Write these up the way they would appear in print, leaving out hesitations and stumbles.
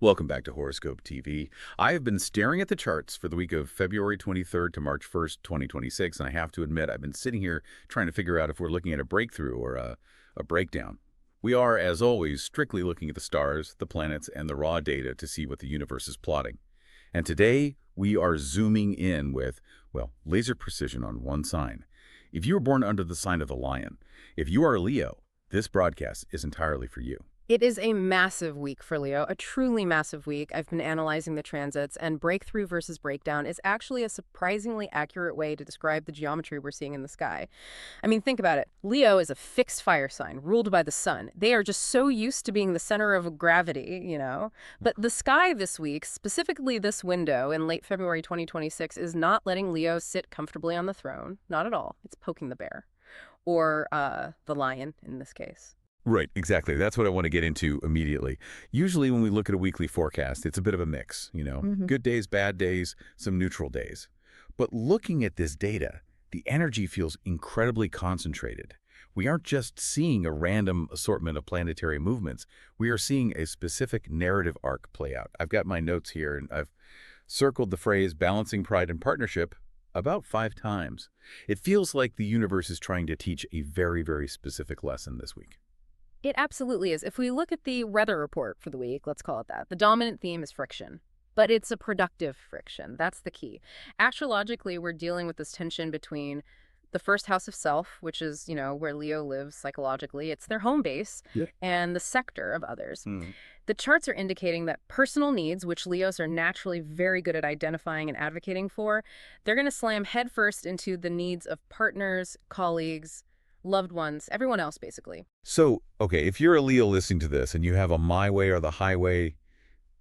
Welcome back to Horoscope TV. I have been staring at the charts for the week of February 23rd to March 1st, 2026, and I have to admit I've been sitting here trying to figure out if we're looking at a breakthrough or a breakdown. We are, as always, strictly looking at the stars, the planets, and the raw data to see what the universe is plotting. And today, we are zooming in with, well, laser precision on one sign. If you were born under the sign of the lion, if you are a Leo, this broadcast is entirely for you. It is a massive week for Leo, a truly massive week. I've been analyzing the transits, and breakthrough versus breakdown is actually a surprisingly accurate way to describe the geometry we're seeing in the sky. I mean, think about it. Leo is a fixed fire sign, ruled by the sun. They are just so used to being the center of gravity. But the sky this week, specifically this window in late February 2026, is not letting Leo sit comfortably on the throne. Not at all. It's poking the bear. Or the lion, in this case. Right, exactly. That's what I want to get into immediately. Usually when we look at a weekly forecast, it's a bit of a mix. Good days, bad days, some neutral days. But looking at this data, the energy feels incredibly concentrated. We aren't just seeing a random assortment of planetary movements. We are seeing a specific narrative arc play out. I've got my notes here, and I've circled the phrase balancing pride and partnership about 5 times. It feels like the universe is trying to teach a very, very specific lesson this week. It absolutely is. If we look at the weather report for the week, let's call it that, the dominant theme is friction. But it's a productive friction. That's the key. Astrologically, we're dealing with this tension between the first house of self, which is, where Leo lives psychologically. It's their home base, Yeah. and the sector of others. The charts are indicating that personal needs, which Leos are naturally very good at identifying and advocating for, they're going to slam headfirst into the needs of partners, colleagues, loved ones, everyone else, basically. So, okay, if you're a Leo listening to this and you have a my way or the highway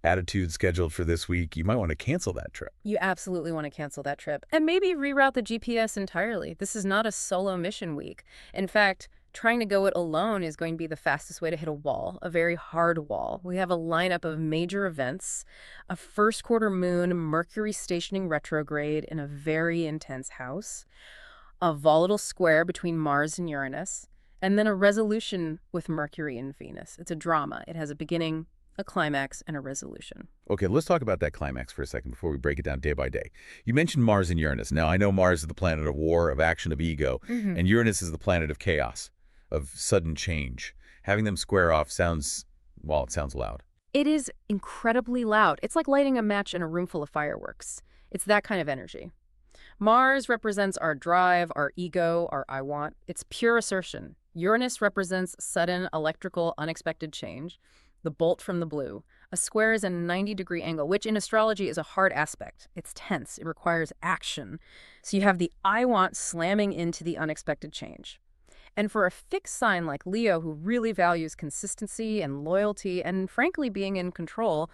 attitude scheduled for this week, you might want to cancel that trip. You absolutely want to cancel that trip. And maybe reroute the GPS entirely. This is not a solo mission week. In fact, trying to go it alone is going to be the fastest way to hit a wall, a very hard wall. We have a lineup of major events, a first quarter moon, Mercury stationing retrograde in a very intense house, a volatile square between Mars and Uranus, and then a resolution with Mercury and Venus. It's a drama. It has a beginning, a climax, and a resolution. Okay, let's talk about that climax for a second before we break it down day by day. You mentioned Mars and Uranus. Now, I know Mars is the planet of war, of action, of ego, and Uranus is the planet of chaos, of sudden change. Having them square off sounds, well, it sounds loud. It is incredibly loud. It's like lighting a match in a room full of fireworks. It's that kind of energy. Mars represents our drive, our ego, our I want. It's pure assertion. Uranus represents sudden, electrical, unexpected change, the bolt from the blue. A square is a 90-degree angle, which in astrology is a hard aspect. It's tense. It requires action. So you have the I want slamming into the unexpected change. And for a fixed sign like Leo, who really values consistency and loyalty and, frankly, being in control,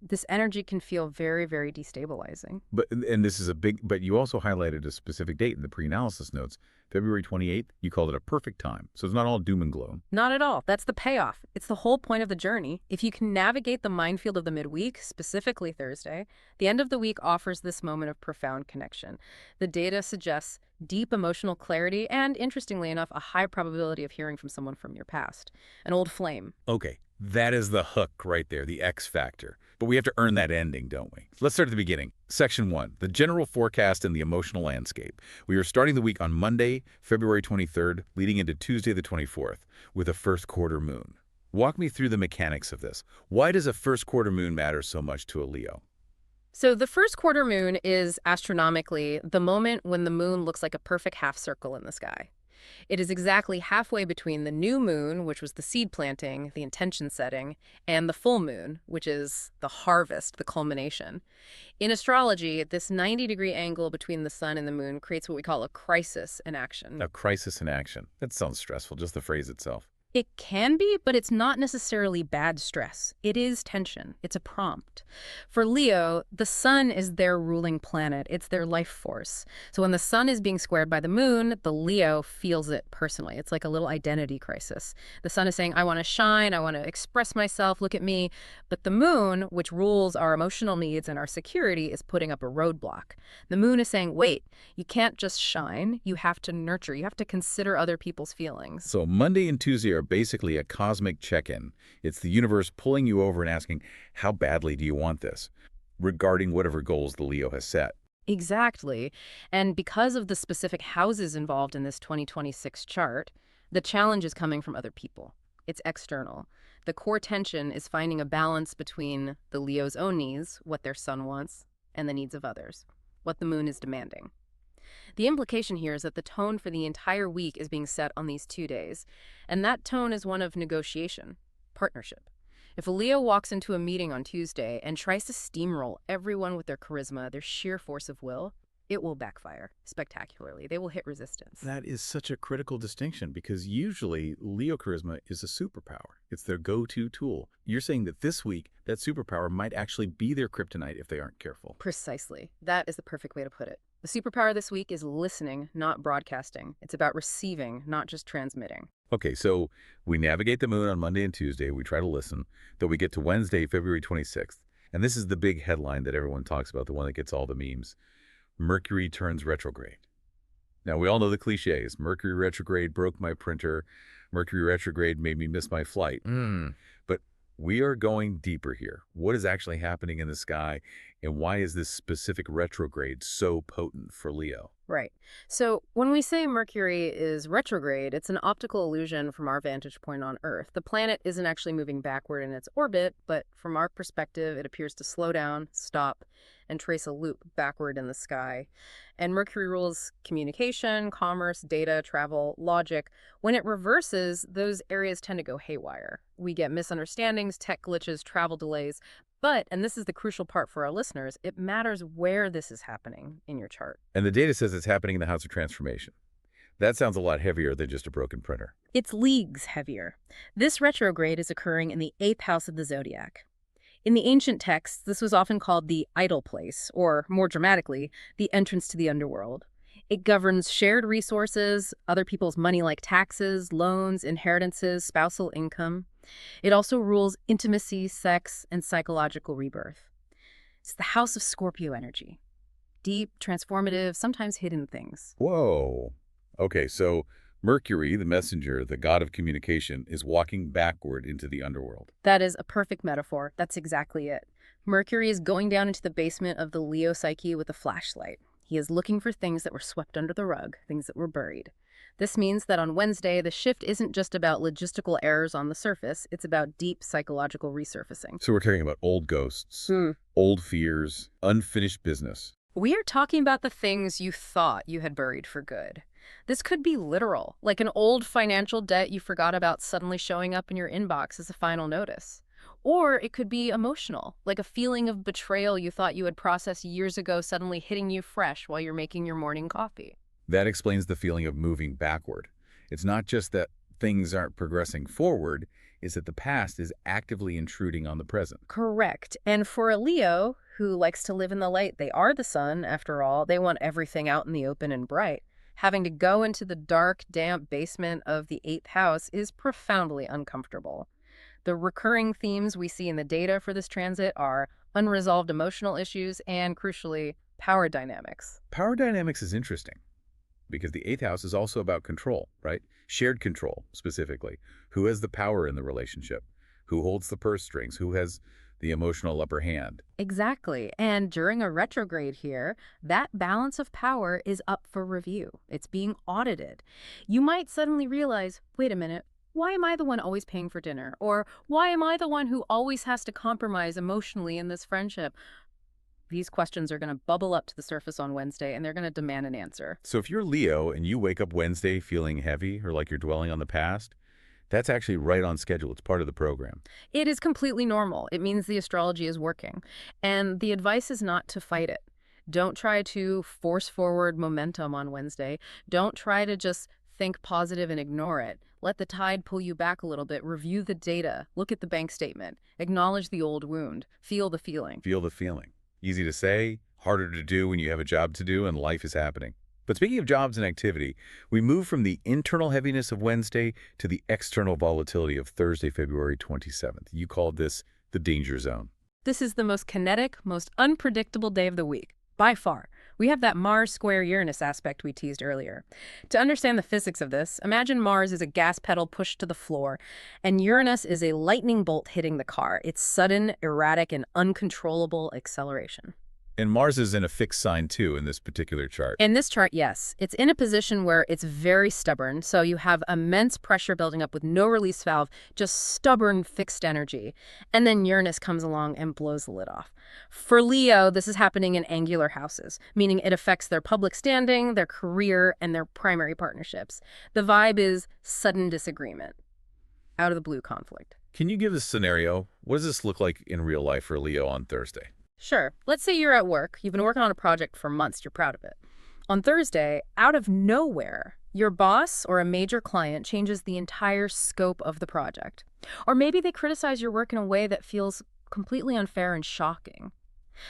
this energy can feel very, very destabilizing. And this is but you also highlighted a specific date in the pre-analysis notes, February 28th. You called it a perfect time. So it's not all doom and gloom. Not at all. That's the payoff. It's the whole point of the journey. If you can navigate the minefield of the midweek, specifically Thursday, the end of the week offers this moment of profound connection. The data suggests deep emotional clarity and, interestingly enough, a high probability of hearing from someone from your past, an old flame. Okay, that is the hook right there, the X factor. But we have to earn that ending, don't we? Let's start at the beginning. Section 1, the general forecast and the emotional landscape. We are starting the week on Monday, February 23rd, leading into Tuesday the 24th, with a first quarter moon. Walk me through the mechanics of this. Why does a first quarter moon matter so much to a Leo? So the first quarter moon is astronomically the moment when the moon looks like a perfect half circle in the sky. It is exactly halfway between the new moon, which was the seed planting, the intention setting, and the full moon, which is the harvest, the culmination. In astrology, this 90-degree angle between the sun and the moon creates what we call a crisis in action. A crisis in action. That sounds stressful, just the phrase itself. It can be, but it's not necessarily bad stress. It is tension. It's a prompt. For Leo, the sun is their ruling planet. It's their life force. So when the sun is being squared by the moon, the Leo feels it personally. It's like a little identity crisis. The sun is saying, I want to shine, I want to express myself, look at me. But the moon, which rules our emotional needs and our security, is putting up a roadblock. The moon is saying, wait, you can't just shine. You have to nurture. You have to consider other people's feelings. So Monday and Tuesday are They're basically a cosmic check-in. It's the universe pulling you over and asking, how badly do you want this, regarding whatever goals the Leo has set. Exactly. And because of the specific houses involved in this 2026 chart, the challenge is coming from other people. It's external. The core tension is finding a balance between the Leo's own needs, what their sun wants, and the needs of others, what the moon is demanding. The implication here is that the tone for the entire week is being set on these 2 days, and that tone is one of negotiation, partnership. If a Leo walks into a meeting on Tuesday and tries to steamroll everyone with their charisma, their sheer force of will, it will backfire spectacularly. They will hit resistance. That is such a critical distinction because usually Leo charisma is a superpower. It's their go-to tool. You're saying that this week, that superpower might actually be their kryptonite if they aren't careful. Precisely. That is the perfect way to put it. The superpower this week is listening, not broadcasting. It's about receiving, not just transmitting. Okay, so we navigate the moon on Monday and Tuesday. We try to listen. Then we get to Wednesday, February 26th. And this is the big headline that everyone talks about, the one that gets all the memes. Mercury turns retrograde. Now, we all know the cliches. Mercury retrograde broke my printer. Mercury retrograde made me miss my flight. But we are going deeper here. What is actually happening in the sky, and why is this specific retrograde so potent for Leo? Right. So when we say Mercury is retrograde, it's an optical illusion from our vantage point on Earth. The planet isn't actually moving backward in its orbit, but from our perspective, it appears to slow down, stop, and trace a loop backward in the sky. And Mercury rules communication, commerce, data, travel, logic. When it reverses, those areas tend to go haywire. We get misunderstandings, tech glitches, travel delays. But, and this is the crucial part for our listeners, it matters where this is happening in your chart. And the data says it's happening in the house of transformation. That sounds a lot heavier than just a broken printer. It's leagues heavier. This retrograde is occurring in the 8th house of the zodiac. In the ancient texts, this was often called the idle place, or more dramatically, the entrance to the underworld. It governs shared resources, other people's money like taxes, loans, inheritances, spousal income. It also rules intimacy, sex, and psychological rebirth. It's the house of Scorpio energy. Deep, transformative, sometimes hidden things. Whoa. Okay, so Mercury, the messenger, the god of communication, is walking backward into the underworld. That is a perfect metaphor. That's exactly it. Mercury is going down into the basement of the Leo psyche with a flashlight. He is looking for things that were swept under the rug, things that were buried. This means that on Wednesday, the shift isn't just about logistical errors on the surface, it's about deep psychological resurfacing. So we're talking about old ghosts, old fears, unfinished business. We are talking about the things you thought you had buried for good. This could be literal, like an old financial debt you forgot about suddenly showing up in your inbox as a final notice. Or it could be emotional, like a feeling of betrayal you thought you had processed years ago suddenly hitting you fresh while you're making your morning coffee. That explains the feeling of moving backward. It's not just that things aren't progressing forward, it's that the past is actively intruding on the present. Correct. And for a Leo, who likes to live in the light, they are the sun, after all. They want everything out in the open and bright. Having to go into the dark, damp basement of the 8th house is profoundly uncomfortable. The recurring themes we see in the data for this transit are unresolved emotional issues and, crucially, power dynamics. Power dynamics is interesting because the 8th house is also about control, right? Shared control, specifically. Who has the power in the relationship? Who holds the purse strings? Who has the emotional upper hand? Exactly. And during a retrograde here, that balance of power is up for review. It's being audited. You might suddenly realize, wait a minute, why am I the one always paying for dinner? Or why am I the one who always has to compromise emotionally in this friendship? These questions are going to bubble up to the surface on Wednesday, and they're going to demand an answer. So if you're Leo and you wake up Wednesday feeling heavy or like you're dwelling on the past, that's actually right on schedule. It's part of the program. It is completely normal. It means the astrology is working. And the advice is not to fight it. Don't try to force forward momentum on Wednesday. Don't try to just think positive and ignore it. Let the tide pull you back a little bit. Review the data. Look at the bank statement. Acknowledge the old wound. Feel the feeling. Feel the feeling. Easy to say, harder to do when you have a job to do and life is happening. But speaking of jobs and activity, we move from the internal heaviness of Wednesday to the external volatility of Thursday, February 27th. You called this the danger zone. This is the most kinetic, most unpredictable day of the week, by far. We have that Mars square Uranus aspect we teased earlier. To understand the physics of this, imagine Mars is a gas pedal pushed to the floor, and Uranus is a lightning bolt hitting the car. It's sudden, erratic, and uncontrollable acceleration. And Mars is in a fixed sign, too, in this particular chart. In this chart, yes. It's in a position where it's very stubborn, so you have immense pressure building up with no release valve, just stubborn, fixed energy. And then Uranus comes along and blows the lid off. For Leo, this is happening in angular houses, meaning it affects their public standing, their career, and their primary partnerships. The vibe is sudden disagreement. Out of the blue conflict. Can you give us a scenario? What does this look like in real life for Leo on Thursday? Sure. Let's say you're at work. You've been working on a project for months. You're proud of it. On Thursday, out of nowhere, your boss or a major client changes the entire scope of the project. Or maybe they criticize your work in a way that feels completely unfair and shocking.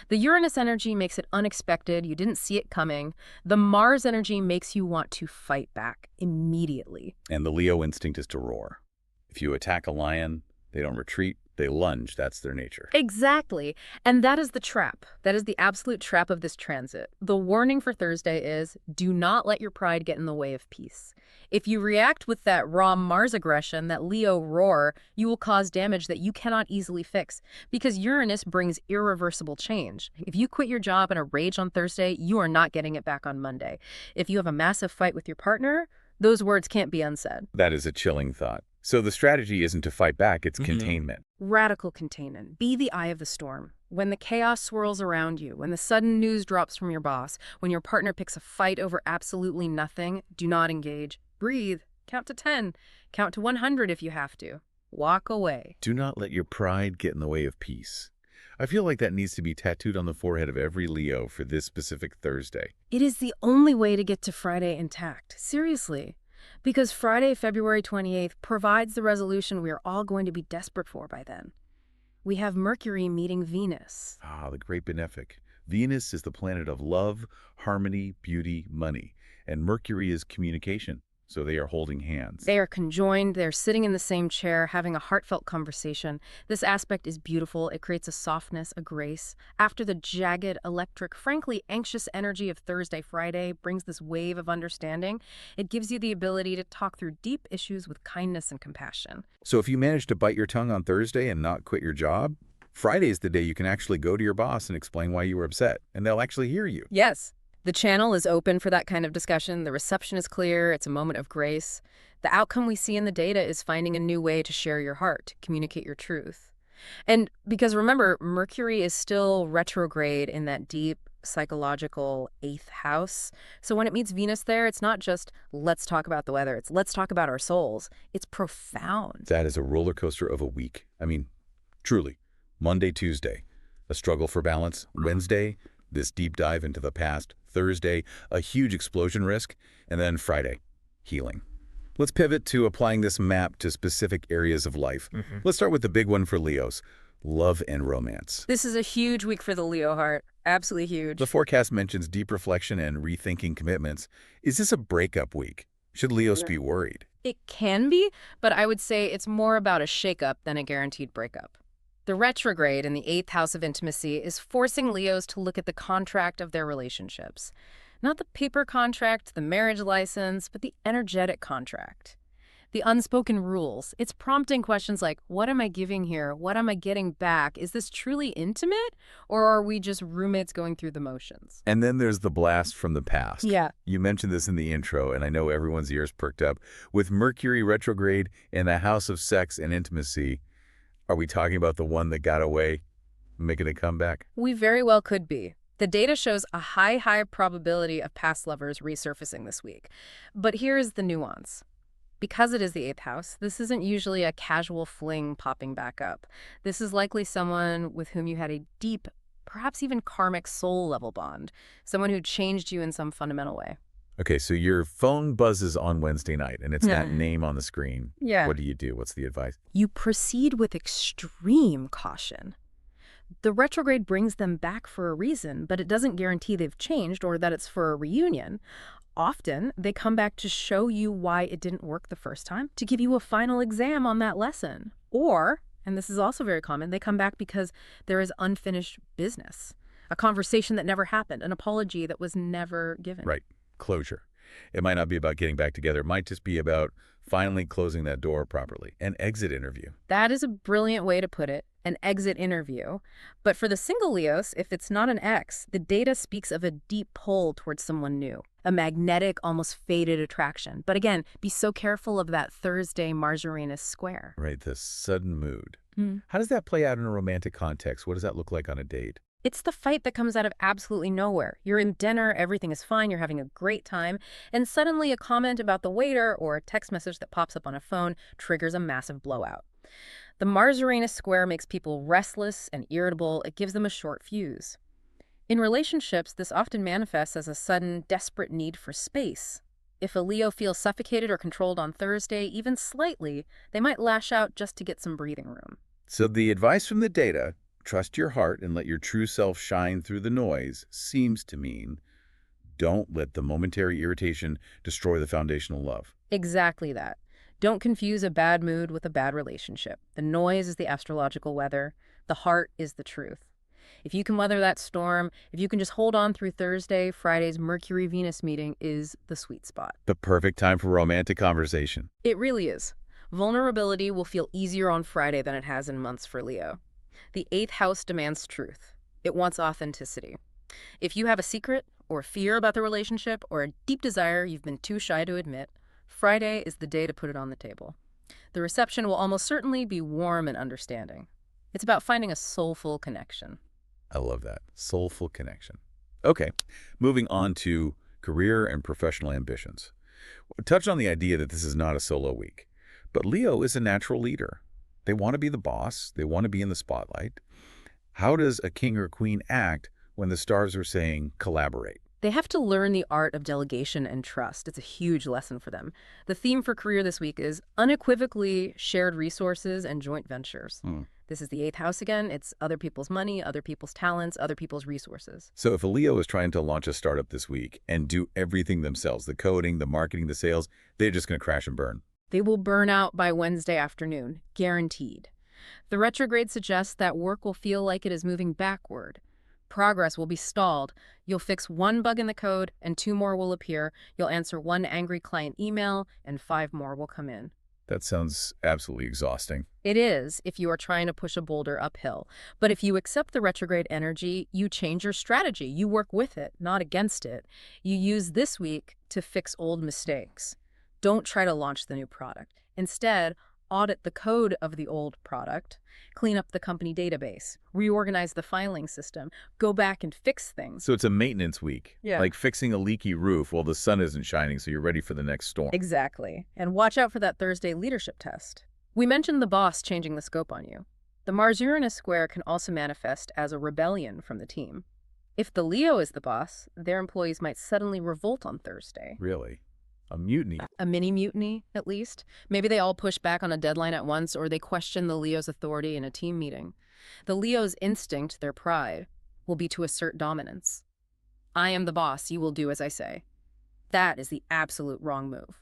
The Uranus energy makes it unexpected. You didn't see it coming. The Mars energy makes you want to fight back immediately. And the Leo instinct is to roar. If you attack a lion, they don't retreat. They lunge. That's their nature. Exactly. And that is the trap. That is the absolute trap of this transit. The warning for Thursday is, do not let your pride get in the way of peace. If you react with that raw Mars aggression, that Leo roar, you will cause damage that you cannot easily fix, because Uranus brings irreversible change. If you quit your job in a rage on Thursday, you are not getting it back on Monday. If you have a massive fight with your partner, those words can't be unsaid. That is a chilling thought. So the strategy isn't to fight back, it's containment. Radical containment. Be the eye of the storm. When the chaos swirls around you, when the sudden news drops from your boss, when your partner picks a fight over absolutely nothing, do not engage. Breathe. Count to 10. Count to 100 if you have to. Walk away. Do not let your pride get in the way of peace. I feel like that needs to be tattooed on the forehead of every Leo for this specific Thursday. It is the only way to get to Friday intact. Seriously. Because Friday, February 28th, provides the resolution we are all going to be desperate for by then. We have Mercury meeting Venus. Ah, the great benefic. Venus is the planet of love, harmony, beauty, money. And Mercury is communication. So they are holding hands. They are conjoined. They're sitting in the same chair, having a heartfelt conversation. This aspect is beautiful. It creates a softness, a grace. After the jagged, electric, frankly anxious energy of Thursday, Friday brings this wave of understanding. It gives you the ability to talk through deep issues with kindness and compassion. So if you manage to bite your tongue on Thursday and not quit your job, Friday is the day you can actually go to your boss and explain why you were upset, and they'll actually hear you. Yes. The channel is open for that kind of discussion. The reception is clear. It's a moment of grace. The outcome we see in the data is finding a new way to share your heart, to communicate your truth. And because remember, Mercury is still retrograde in that deep psychological 8th house. So when it meets Venus there, it's not just let's talk about the weather. It's let's talk about our souls. It's profound. That is a roller coaster of a week. I mean, truly. Monday, Tuesday, a struggle for balance. Wednesday, this deep dive into the past. Thursday, a huge explosion risk. And then Friday, healing. Let's pivot to applying this map to specific areas of life. Let's start with the big one for Leos, love and romance. This is a huge week for the Leo heart. Absolutely huge. The forecast mentions deep reflection and rethinking commitments. Is this a breakup week? Should Leos be worried? It can be, but I would say it's more about a shakeup than a guaranteed breakup. The retrograde in the 8th house of intimacy is forcing Leos to look at the contract of their relationships. Not the paper contract, the marriage license, but the energetic contract. The unspoken rules. It's prompting questions like, what am I giving here? What am I getting back? Is this truly intimate? Or are we just roommates going through the motions? And then there's the blast from the past. Yeah. You mentioned this in the intro, and I know everyone's ears perked up. With Mercury retrograde in the house of sex and intimacy, are we talking about the one that got away, making a comeback? We very well could be. The data shows a high probability of past lovers resurfacing this week. But here's the nuance. Because it is the 8th house, this isn't usually a casual fling popping back up. This is likely someone with whom you had a deep, perhaps even karmic soul-level bond, someone who changed you in some fundamental way. Okay, so your phone buzzes on Wednesday night, and it's that name on the screen. Yeah. What do you do? What's the advice? You proceed with extreme caution. The retrograde brings them back for a reason, but it doesn't guarantee they've changed or that it's for a reunion. Often, they come back to show you why it didn't work the first time, to give you a final exam on that lesson. Or, and this is also very common, they come back because there is unfinished business, a conversation that never happened, an apology that was never given. Right. Closure. It might not be about getting back together. It might just be about finally closing that door properly. An exit interview. That is a brilliant way to put it, an exit interview. But for the single Leos, if it's not an ex, the data speaks of a deep pull towards someone new, a magnetic, almost fated attraction. But again, be so careful of that Thursday Mars-Uranus square. Right, the sudden mood. How does that play out in a romantic context? What does that look like on a date? It's the fight that comes out of absolutely nowhere. You're in dinner, everything is fine, you're having a great time, and suddenly a comment about the waiter or a text message that pops up on a phone triggers a massive blowout. The Mars-Uranus square makes people restless and irritable. It gives them a short fuse. In relationships, this often manifests as a sudden, desperate need for space. If a Leo feels suffocated or controlled on Thursday, even slightly, they might lash out just to get some breathing room. So the advice from the data, trust your heart and let your true self shine through the noise, seems to mean don't let the momentary irritation destroy the foundational love. Exactly that. Don't confuse a bad mood with a bad relationship. The noise is the astrological weather. The heart is the truth. If you can weather that storm, if you can just hold on through Thursday, Friday's Mercury-Venus meeting is the sweet spot. The perfect time for romantic conversation. It really is. Vulnerability will feel easier on Friday than it has in months for Leo. The 8th house demands truth. It wants authenticity. If you have a secret or fear about the relationship or a deep desire you've been too shy to admit, Friday is the day to put it on the table. The reception will almost certainly be warm and understanding. It's about finding a soulful connection. I love that. Soulful connection. Okay, moving on to career and professional ambitions. Touch on the idea that this is not a solo week, but Leo is a natural leader. They want to be the boss. They want to be in the spotlight. How does a king or queen act when the stars are saying collaborate? They have to learn the art of delegation and trust. It's a huge lesson for them. The theme for career this week is unequivocally shared resources and joint ventures. This is the 8th house again. It's other people's money, other people's talents, other people's resources. So if a Leo is trying to launch a startup this week and do everything themselves, the coding, the marketing, the sales, they're just going to crash and burn. They will burn out by Wednesday afternoon, guaranteed. The retrograde suggests that work will feel like it is moving backward. Progress will be stalled. You'll fix one bug in the code, and 2 more will appear. You'll answer 1 angry client email, and 5 more will come in. That sounds absolutely exhausting. It is if you are trying to push a boulder uphill. But if you accept the retrograde energy, you change your strategy. You work with it, not against it. You use this week to fix old mistakes. Don't try to launch the new product. Instead, audit the code of the old product, clean up the company database, reorganize the filing system, go back and fix things. So it's a maintenance week, like fixing a leaky roof while the sun isn't shining so you're ready for the next storm. Exactly. And watch out for that Thursday leadership test. We mentioned the boss changing the scope on you. The Mars-Uranus square can also manifest as a rebellion from the team. If the Leo is the boss, their employees might suddenly revolt on Thursday. Really? A mutiny? A mini mutiny, at least. Maybe they all push back on a deadline at once, or they question the Leo's authority in a team meeting. The Leo's instinct, their pride, will be to assert dominance. I am the boss, you will do as I say. That is the absolute wrong move.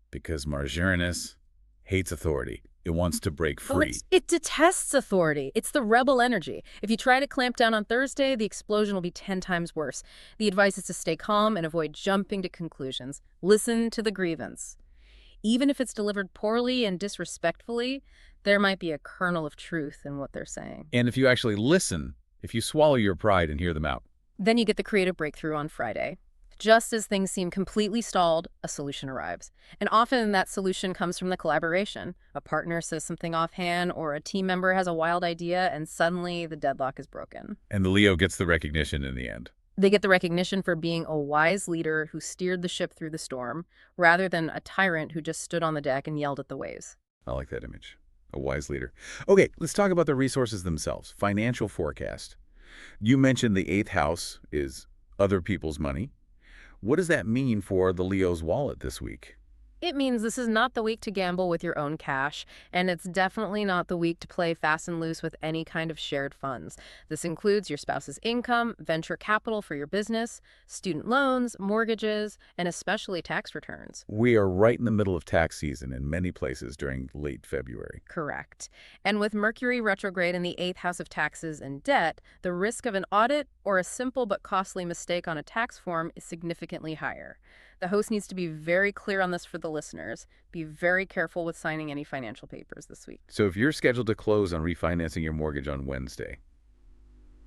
Because Mars-Uranus hates authority. It wants to break free. It detests authority. It's the rebel energy. If you try to clamp down on Thursday, the explosion will be 10 times worse. The advice is to stay calm and avoid jumping to conclusions. Listen to the grievance. Even if it's delivered poorly and disrespectfully, there might be a kernel of truth in what they're saying. And if you actually listen, if you swallow your pride and hear them out, then you get the creative breakthrough on Friday. Just as things seem completely stalled, a solution arrives. And often that solution comes from the collaboration. A partner says something offhand, or a team member has a wild idea, and suddenly the deadlock is broken. And the Leo gets the recognition in the end. They get the recognition for being a wise leader who steered the ship through the storm, rather than a tyrant who just stood on the deck and yelled at the waves. I like that image. A wise leader. Okay, let's talk about the resources themselves. Financial forecast. You mentioned the 8th house is other people's money. What does that mean for the Leo's wallet this week? It means this is not the week to gamble with your own cash, and it's definitely not the week to play fast and loose with any kind of shared funds. This includes your spouse's income, venture capital for your business, student loans, mortgages, and especially tax returns. We are right in the middle of tax season in many places during late February. Correct. And with Mercury retrograde in the 8th house of taxes and debt, the risk of an audit or a simple but costly mistake on a tax form is significantly higher. The host needs to be very clear on this for the listeners. Be very careful with signing any financial papers this week. So if you're scheduled to close on refinancing your mortgage on Wednesday,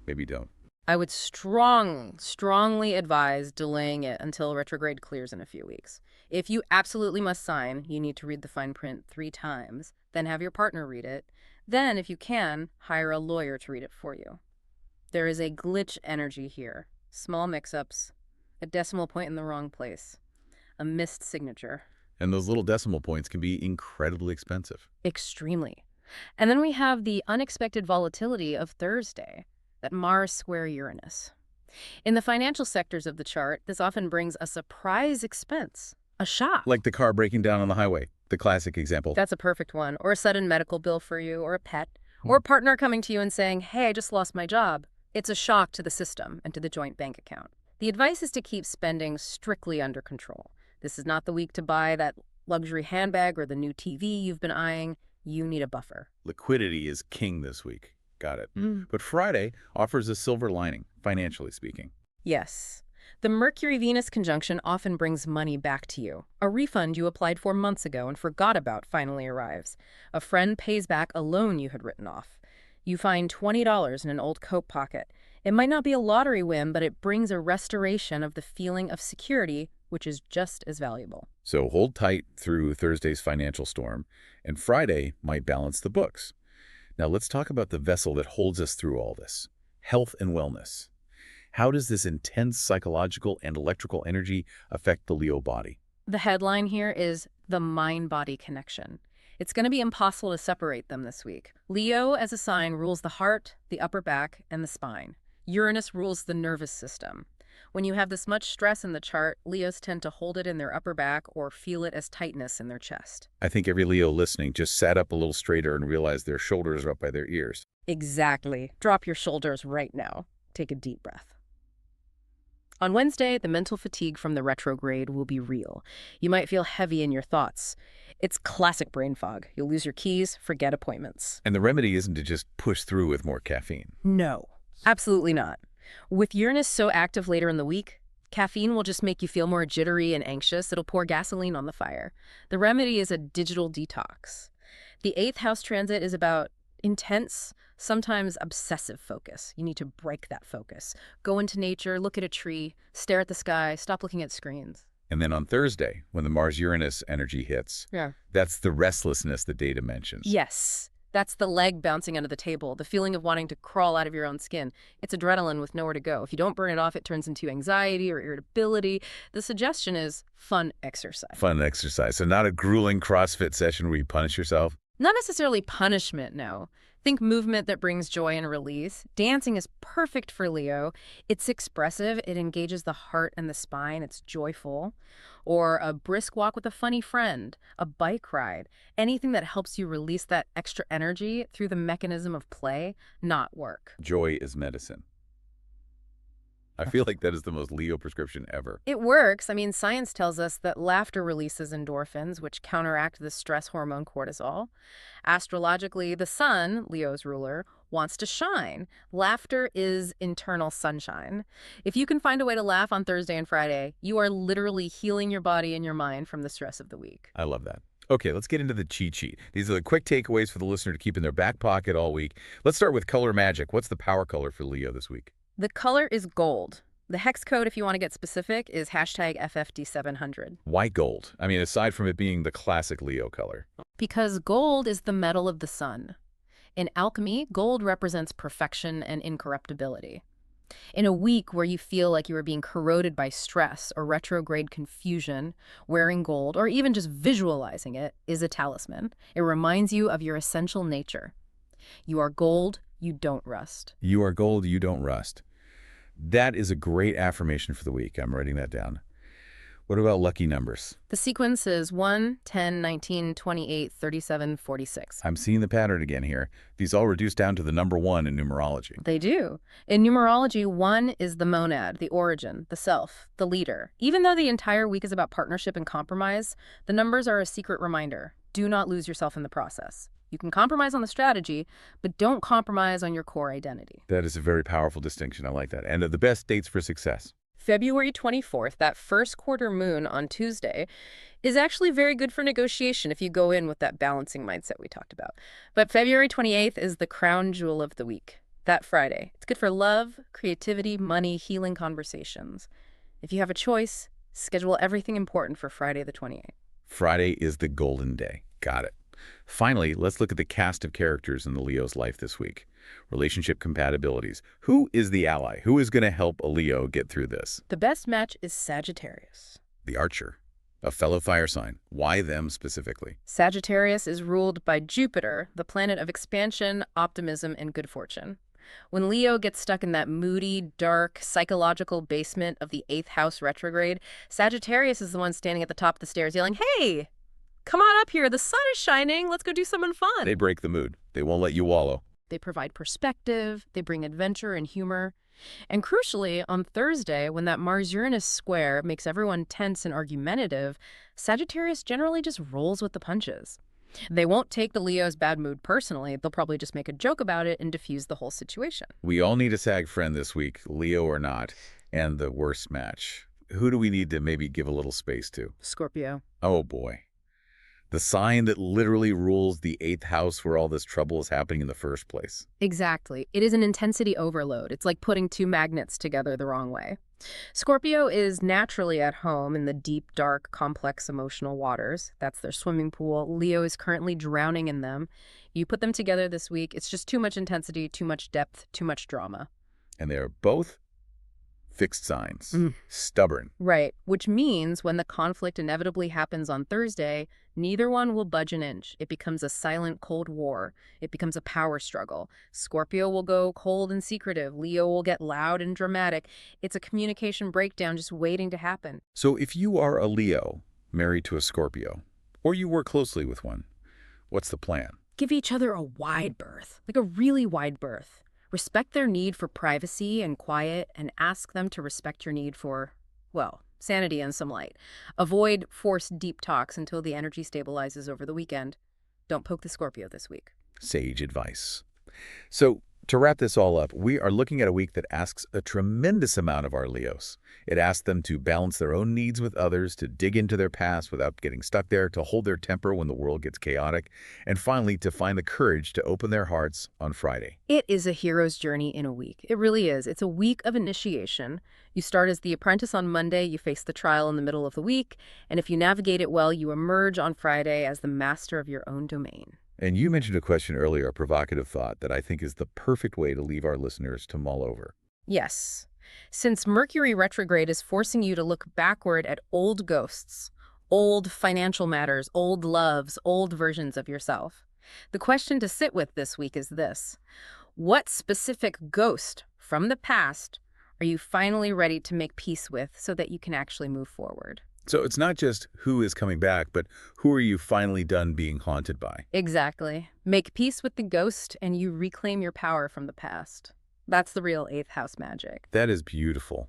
maybe don't. I would strongly advise delaying it until retrograde clears in a few weeks. If you absolutely must sign, you need to read the fine print 3 times, then have your partner read it. Then, if you can, hire a lawyer to read it for you. There is a glitch energy here. Small mix-ups, a decimal point in the wrong place, a missed signature. And those little decimal points can be incredibly expensive. Extremely. And then we have the unexpected volatility of Thursday, that Mars square Uranus. In the financial sectors of the chart, this often brings a surprise expense, a shock. Like the car breaking down on the highway, the classic example. That's a perfect one. Or a sudden medical bill for you, or a pet, or a partner coming to you and saying, hey, I just lost my job. It's a shock to the system and to the joint bank account. The advice is to keep spending strictly under control. This is not the week to buy that luxury handbag or the new TV you've been eyeing. You need a buffer. Liquidity is king this week. Got it. But Friday offers a silver lining, financially speaking. Yes. The Mercury-Venus conjunction often brings money back to you. A refund you applied for months ago and forgot about finally arrives. A friend pays back a loan you had written off. You find $20 in an old coat pocket. It might not be a lottery win, but it brings a restoration of the feeling of security, which is just as valuable. So hold tight through Thursday's financial storm, and Friday might balance the books. Now let's talk about the vessel that holds us through all this, health and wellness. How does this intense psychological and electrical energy affect the Leo body? The headline here is the mind-body connection. It's going to be impossible to separate them this week. Leo, as a sign, rules the heart, the upper back, and the spine. Uranus rules the nervous system. When you have this much stress in the chart, Leos tend to hold it in their upper back or feel it as tightness in their chest. I think every Leo listening just sat up a little straighter and realized their shoulders are up by their ears. Exactly. Drop your shoulders right now. Take a deep breath. On Wednesday, the mental fatigue from the retrograde will be real. You might feel heavy in your thoughts. It's classic brain fog. You'll lose your keys, forget appointments. And the remedy isn't to just push through with more caffeine. No, absolutely not. With Uranus so active later in the week, caffeine will just make you feel more jittery and anxious. It'll pour gasoline on the fire. The remedy is a digital detox. The 8th house transit is about intense, sometimes obsessive focus. You need to break that focus. Go into nature, look at a tree, stare at the sky, stop looking at screens. And then on Thursday, when the Mars-Uranus energy hits, that's the restlessness the data mentions. Yes. That's the leg bouncing under the table, the feeling of wanting to crawl out of your own skin. It's adrenaline with nowhere to go. If you don't burn it off, it turns into anxiety or irritability. The suggestion is fun exercise. Fun exercise. So not a grueling CrossFit session where you punish yourself? Not necessarily punishment, no. Think movement that brings joy and release. Dancing is perfect for Leo. It's expressive. It engages the heart and the spine. It's joyful. Or a brisk walk with a funny friend, a bike ride, anything that helps you release that extra energy through the mechanism of play, not work. Joy is medicine. I feel like that is the most Leo prescription ever. It works. I mean, science tells us that laughter releases endorphins, which counteract the stress hormone cortisol. Astrologically, the sun, Leo's ruler, wants to shine. Laughter is internal sunshine. If you can find a way to laugh on Thursday and Friday, you are literally healing your body and your mind from the stress of the week. I love that. Okay, let's get into the cheat sheet. These are the quick takeaways for the listener to keep in their back pocket all week. Let's start with color magic. What's the power color for Leo this week? The color is gold. The hex code, if you want to get specific, is #FFD700. Why gold? I mean, aside from it being the classic Leo color. Because gold is the metal of the sun. In alchemy, gold represents perfection and incorruptibility. In a week where you feel like you are being corroded by stress or retrograde confusion, wearing gold, or even just visualizing it, is a talisman. It reminds you of your essential nature. You are gold, you don't rust. You are gold, you don't rust. That is a great affirmation for the week. I'm writing that down. What about lucky numbers? The sequence is 1, 10, 19, 28, 37, 46. I'm seeing the pattern again here. These all reduce down to the number 1 in numerology. They do. In numerology, 1 is the monad, the origin, the self, the leader. Even though the entire week is about partnership and compromise, the numbers are a secret reminder. Do not lose yourself in the process. You can compromise on the strategy, but don't compromise on your core identity. That is a very powerful distinction. I like that. And the best dates for success. February 24th, that first quarter moon on Tuesday, is actually very good for negotiation if you go in with that balancing mindset we talked about. But February 28th is the crown jewel of the week, that Friday. It's good for love, creativity, money, healing conversations. If you have a choice, schedule everything important for Friday the 28th. Friday is the golden day. Got it. Finally, let's look at the cast of characters in the Leo's life this week. Relationship compatibilities. Who is the ally? Who is going to help a Leo get through this? The best match is Sagittarius. The Archer, a fellow fire sign. Why them specifically? Sagittarius is ruled by Jupiter, the planet of expansion, optimism, and good fortune. When Leo gets stuck in that moody, dark, psychological basement of the 8th house retrograde, Sagittarius is the one standing at the top of the stairs yelling, "Hey, come on up here. The sun is shining. Let's go do something fun." They break the mood. They won't let you wallow. They provide perspective, they bring adventure and humor. And crucially, on Thursday, when that Mars-Uranus square makes everyone tense and argumentative, Sagittarius generally just rolls with the punches. They won't take the Leo's bad mood personally. They'll probably just make a joke about it and diffuse the whole situation. We all need a SAG friend this week, Leo or not, and the worst match. Who do we need to maybe give a little space to? Scorpio. Oh, boy. The sign that literally rules the 8th house where all this trouble is happening in the first place. Exactly. It is an intensity overload. It's like putting two magnets together the wrong way. Scorpio is naturally at home in the deep, dark, complex emotional waters. That's their swimming pool. Leo is currently drowning in them. You put them together this week, it's just too much intensity, too much depth, too much drama. And they are both fixed signs. Stubborn. Right, which means when the conflict inevitably happens on Thursday, neither one will budge an inch. It becomes a silent Cold War. It becomes a power struggle. Scorpio will go cold and secretive. Leo will get loud and dramatic. It's a communication breakdown just waiting to happen. So if you are a Leo married to a Scorpio, or you work closely with one, what's the plan? Give each other a wide berth, like a really wide berth. Respect their need for privacy and quiet, and ask them to respect your need for, well, sanity and some light. Avoid forced deep talks until the energy stabilizes over the weekend. Don't poke the Scorpio this week. Sage advice. So, to wrap this all up, we are looking at a week that asks a tremendous amount of our Leos. It asks them to balance their own needs with others, to dig into their past without getting stuck there, to hold their temper when the world gets chaotic, and finally, to find the courage to open their hearts on Friday. It is a hero's journey in a week. It really is. It's a week of initiation. You start as the apprentice on Monday, you face the trial in the middle of the week, and if you navigate it well, you emerge on Friday as the master of your own domain. And you mentioned a question earlier, a provocative thought that I think is the perfect way to leave our listeners to mull over. Yes. Since Mercury retrograde is forcing you to look backward at old ghosts, old financial matters, old loves, old versions of yourself, the question to sit with this week is this: what specific ghost from the past are you finally ready to make peace with so that you can actually move forward? So it's not just who is coming back, but who are you finally done being haunted by? Exactly. Make peace with the ghost and you reclaim your power from the past. That's the real 8th house magic. That is beautiful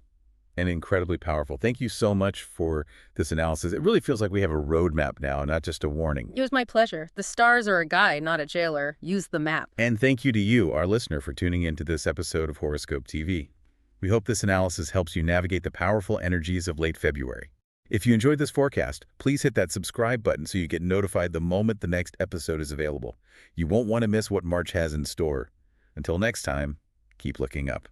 and incredibly powerful. Thank you so much for this analysis. It really feels like we have a roadmap now, not just a warning. It was my pleasure. The stars are a guide, not a jailer. Use the map. And thank you to you, our listener, for tuning into this episode of Horoscope TV. We hope this analysis helps you navigate the powerful energies of late February. If you enjoyed this forecast, please hit that subscribe button so you get notified the moment the next episode is available. You won't want to miss what March has in store. Until next time, keep looking up.